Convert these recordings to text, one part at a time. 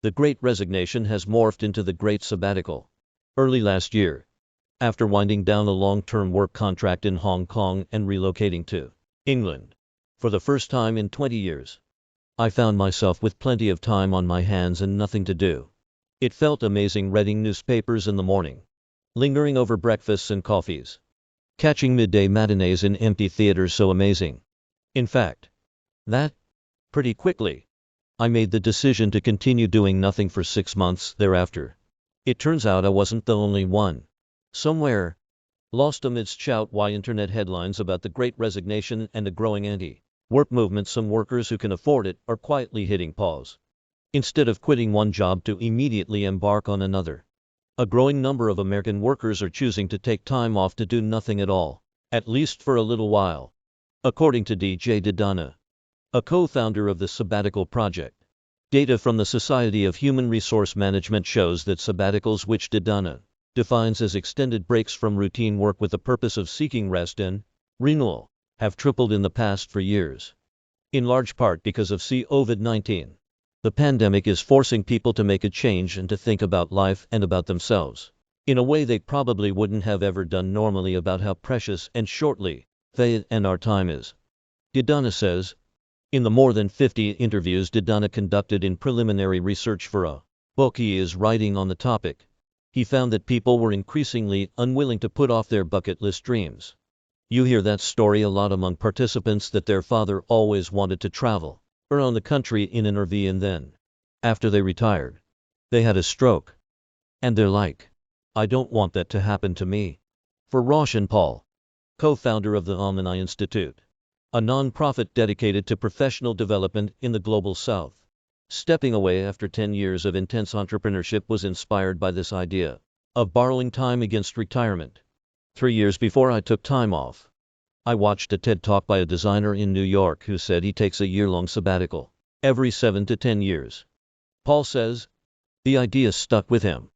The Great Resignation has morphed into the Great Sabbatical. Early last year, after winding down a long-term work contract in Hong Kong and relocating to England, for the first time in 20 years, I found myself with plenty of time on my hands and nothing to do. It felt amazing reading newspapers in the morning, lingering over breakfasts and coffees, catching midday matinees in empty theaters so amazing. In fact, that, pretty quickly, I made the decision to continue doing nothing for 6 months thereafter. It turns out I wasn't the only one. Somewhere, lost amidst shout-why internet headlines about the Great Resignation and a growing anti-work movement, some workers who can afford it are quietly hitting pause, instead of quitting one job to immediately embark on another. A growing number of American workers are choosing to take time off to do nothing at all, at least for a little while, according to DJ DiDonna, a co-founder of the Sabbatical Project. Data from the Society of Human Resource Management shows that sabbaticals, which DiDonna defines as extended breaks from routine work with the purpose of seeking rest and renewal, have tripled in the past 4 years. In large part because of COVID-19. The pandemic is forcing people to make a change and to think about life and about themselves, in a way they probably wouldn't have ever done normally, about how precious and shortly they and our time is. DiDonna says, in the more than 50 interviews DiDonna conducted in preliminary research for a book he is writing on the topic, he found that people were increasingly unwilling to put off their bucket list dreams. You hear that story a lot among participants, that their father always wanted to travel around the country in an RV, and then, after they retired, they had a stroke. And they're like, I don't want that to happen to me. For Roshan Paul, co-founder of the Omni Institute, a non-profit dedicated to professional development in the Global South, stepping away after 10 years of intense entrepreneurship was inspired by this idea of borrowing time against retirement. 3 years before I took time off, I watched a TED Talk by a designer in New York who said he takes a year-long sabbatical every 7 to 10 years. Paul says, the idea stuck with him.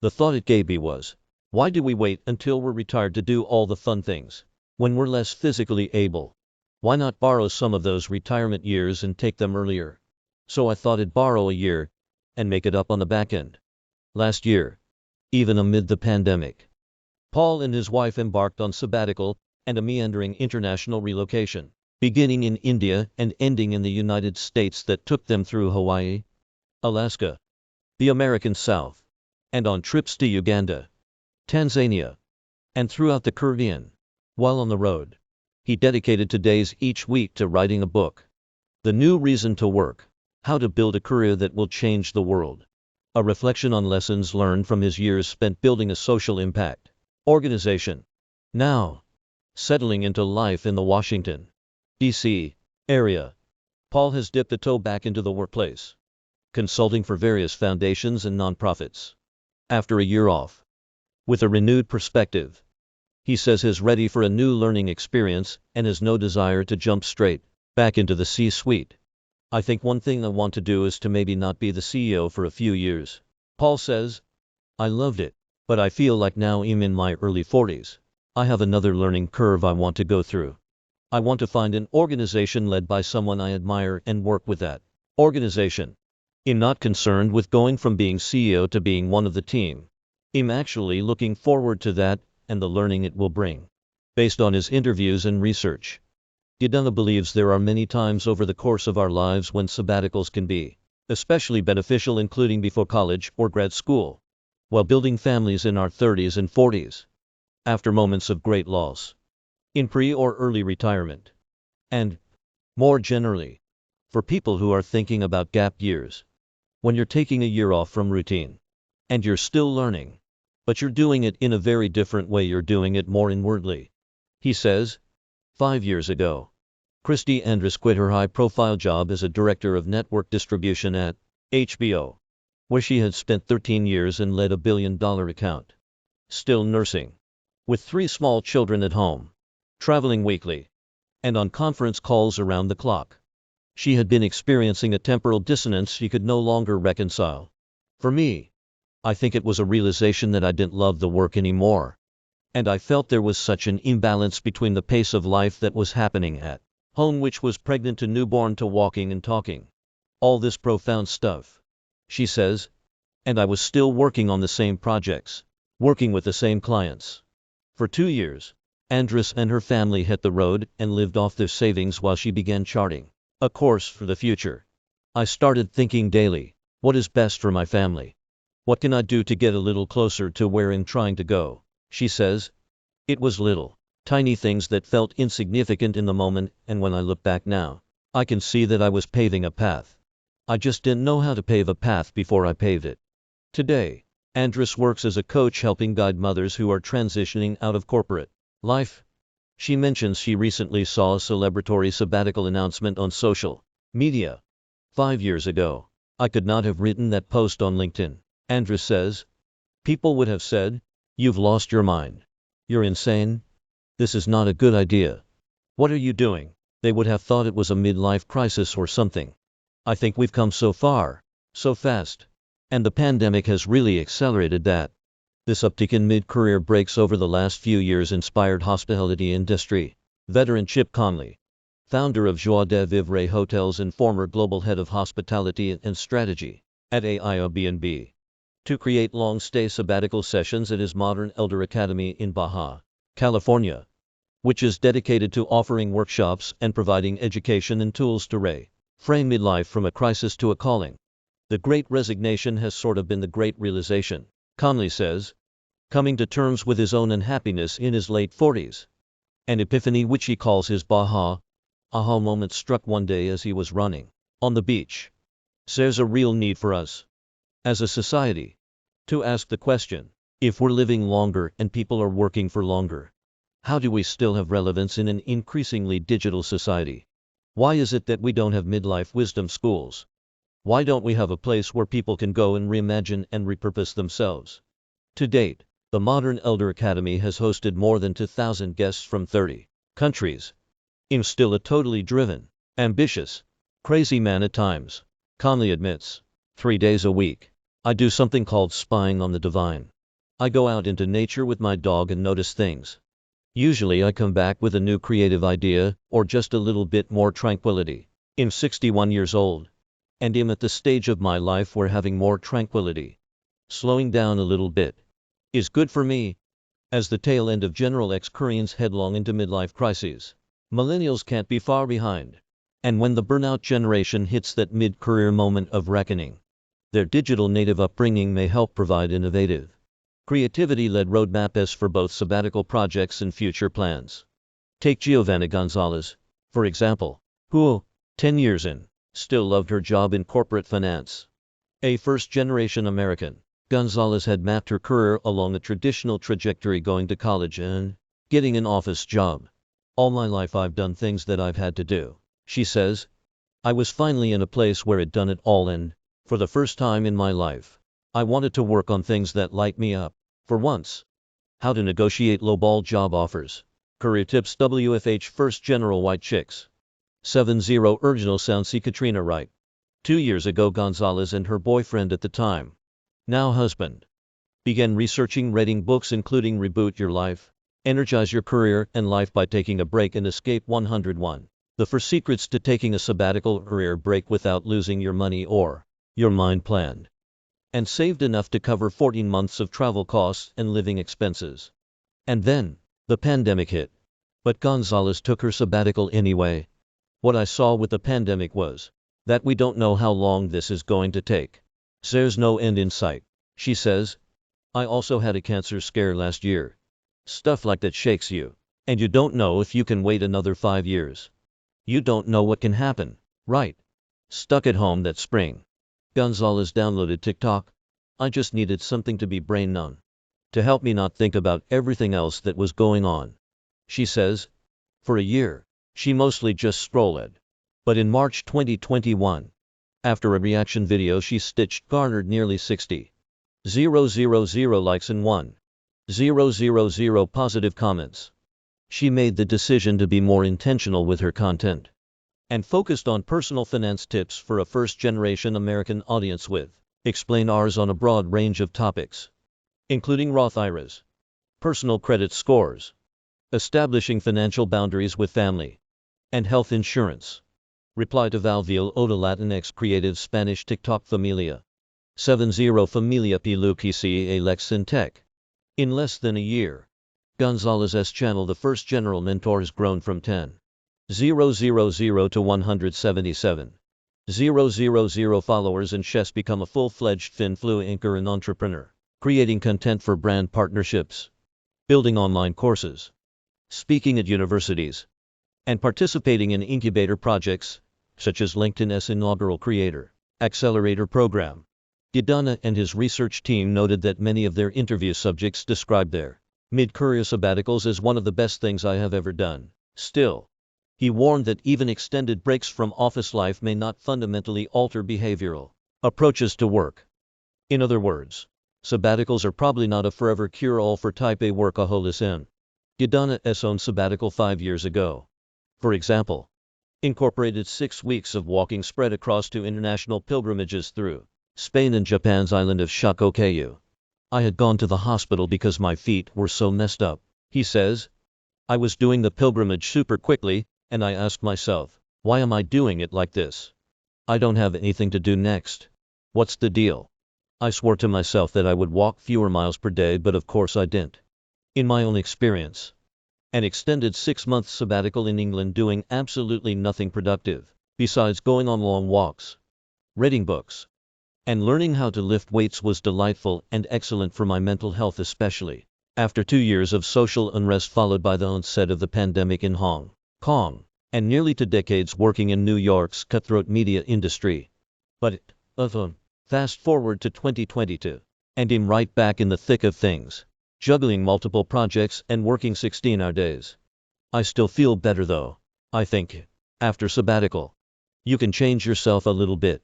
The thought it gave me was, why do we wait until we're retired to do all the fun things, when we're less physically able? Why not borrow some of those retirement years and take them earlier? So I thought I'd borrow a year and make it up on the back end. Last year, even amid the pandemic, Paul and his wife embarked on sabbatical and a meandering international relocation, beginning in India and ending in the United States, that took them through Hawaii, Alaska, the American South, and on trips to Uganda, Tanzania, and throughout the Caribbean. While on the road, he dedicated 2 days each week to writing a book, The New Reason to Work: How to Build a Career That Will Change the World, a reflection on lessons learned from his years spent building a social impact organization. Now, settling into life in the Washington, D.C. area, Paul has dipped a toe back into the workplace, consulting for various foundations and nonprofits. After a year off, with a renewed perspective, he says he's ready for a new learning experience and has no desire to jump straight back into the C-suite. I think one thing I want to do is to maybe not be the CEO for a few years. Paul says, I loved it, but I feel like now I'm in my early 40s. I have another learning curve I want to go through. I want to find an organization led by someone I admire and work with that organization. I'm not concerned with going from being CEO to being one of the team. I'm actually looking forward to that and the learning it will bring. Based on his interviews and research, DiDonna believes there are many times over the course of our lives when sabbaticals can be especially beneficial, including before college or grad school, while building families in our 30s and 40s, after moments of great loss, in pre or early retirement, and, more generally, for people who are thinking about gap years, when you're taking a year off from routine, and you're still learning, but you're doing it in a very different way. You're doing it more inwardly. He says, 5 years ago, Christy Andrus quit her high-profile job as a director of network distribution at HBO, where she had spent 13 years and led a billion-dollar account. Still nursing, with 3 small children at home, traveling weekly, and on conference calls around the clock, she had been experiencing a temporal dissonance she could no longer reconcile. For me, I think it was a realization that I didn't love the work anymore, and I felt there was such an imbalance between the pace of life that was happening at home, which was pregnant to newborn to walking and talking, all this profound stuff, she says, and I was still working on the same projects, working with the same clients. For 2 years, Andress and her family hit the road and lived off their savings while she began charting a course for the future. I started thinking daily, what is best for my family? What can I do to get a little closer to where I'm trying to go? She says, it was little, tiny things that felt insignificant in the moment, and when I look back now, I can see that I was paving a path. I just didn't know how to pave a path before I paved it. Today, Andress works as a coach helping guide mothers who are transitioning out of corporate life. She mentions she recently saw a celebratory sabbatical announcement on social media. 5 years ago, I could not have written that post on LinkedIn. Andress says, people would have said, you've lost your mind. You're insane. This is not a good idea. What are you doing? They would have thought it was a midlife crisis or something. I think we've come so far, so fast. And the pandemic has really accelerated that. This uptick in mid-career breaks over the last few years inspired hospitality industry. Veteran Chip Conley, founder of Joie de Vivre Hotels and former global head of hospitality and strategy at Airbnb, to create long-stay sabbatical sessions at his Modern Elder Academy in Baja, California, which is dedicated to offering workshops and providing education and tools to reframe midlife from a crisis to a calling. The Great Resignation has sort of been the Great Realization, Conley says, coming to terms with his own unhappiness in his late 40s. An epiphany which he calls his Baja aha moment struck one day as he was running on the beach. There's a real need for us, as a society, to ask the question, if we're living longer and people are working for longer, how do we still have relevance in an increasingly digital society? Why is it that we don't have midlife wisdom schools? Why don't we have a place where people can go and reimagine and repurpose themselves? To date, the Modern Elder Academy has hosted more than 2,000 guests from 30 countries. I'm still a totally driven, ambitious, crazy man at times, Conley admits. 3 days a week, I do something called spying on the divine. I go out into nature with my dog and notice things. Usually I come back with a new creative idea, or just a little bit more tranquility. I'm 61 years old, and I'm at the stage of my life where having more tranquility, slowing down a little bit, is good for me. As the tail end of General X careens headlong into midlife crises, millennials can't be far behind. And when the burnout generation hits that mid-career moment of reckoning, their digital native upbringing may help provide innovative, creativity-led roadmaps for both sabbatical projects and future plans. Take Giovanna Gonzalez, for example, who, 10 years in, still loved her job in corporate finance. A first-generation American, Gonzalez had mapped her career along a traditional trajectory, going to college and getting an office job. All my life I've done things that I've had to do, she says. I was finally in a place where I'd done it all, and, for the first time in my life, I wanted to work on things that light me up. For once. How to negotiate lowball job offers. Career tips. WFH First General White Chicks. 7-0 Original Sound. See Katrina Wright. 2 years ago, Gonzalez and her boyfriend at the time, now husband, began reading books including Reboot Your Life, Energize Your Career and Life by Taking a Break, and Escape 101. The 4 secrets to taking a sabbatical career break without losing your money or your mind. Planned and saved enough to cover 14 months of travel costs and living expenses. And then, the pandemic hit. But Gonzalez took her sabbatical anyway. What I saw with the pandemic was that we don't know how long this is going to take. There's no end in sight, she says. I also had a cancer scare last year. Stuff like that shakes you, and you don't know if you can wait another 5 years. You don't know what can happen, right? Stuck at home that spring, Gonzalez downloaded TikTok. I just needed something to be brain numb, to help me not think about everything else that was going on. She says, for a year, she mostly just scrolled. But in March 2021, after a reaction video she stitched garnered nearly 60,000 likes and 1,000 positive comments. She made the decision to be more intentional with her content and focused on personal finance tips for a first-generation American audience with explain ours on a broad range of topics, including Roth IRAs, personal credit scores, establishing financial boundaries with family, and health insurance. Reply to Valvil Oda Latinx creative Spanish TikTok Familia. 70 Familia Pilucisi a Lex in Tech. In less than a year, Gonzalez's channel, the first general mentor, has grown from 10,000 to 177,000 followers, and Chess become a full-fledged influencer and entrepreneur, creating content for brand partnerships, building online courses, speaking at universities, and participating in incubator projects, such as LinkedIn's inaugural Creator Accelerator program. DiDonna and his research team noted that many of their interview subjects described their mid-career sabbaticals as one of the best things I have ever done. Still, he warned that even extended breaks from office life may not fundamentally alter behavioral approaches to work. In other words, sabbaticals are probably not a forever cure-all for type A workaholism. DiDonna's own sabbatical 5 years ago, for example, incorporated 6 weeks of walking spread across 2 international pilgrimages through Spain and Japan's island of Shikoku. I had gone to the hospital because my feet were so messed up, he says. I was doing the pilgrimage super quickly, and I asked myself, why am I doing it like this? I don't have anything to do next. What's the deal? I swore to myself that I would walk fewer miles per day, but of course I didn't. In my own experience, an extended 6-month sabbatical in England doing absolutely nothing productive, besides going on long walks, reading books, and learning how to lift weights was delightful and excellent for my mental health, especially after 2 years of social unrest followed by the onset of the pandemic in Hong Kong, and nearly 2 decades working in New York's cutthroat media industry. But fast forward to 2022, and I'm right back in the thick of things, juggling multiple projects and working 16-hour days. I still feel better though. I think, after sabbatical, you can change yourself a little bit.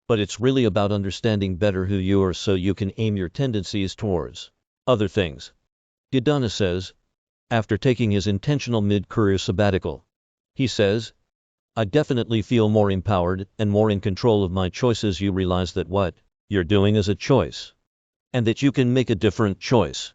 But it's really about understanding better who you are so you can aim your tendencies towards other things. DiDonna says, after taking his intentional mid-career sabbatical, he says, I definitely feel more empowered and more in control of my choices. You realize that what you're doing is a choice, and that you can make a different choice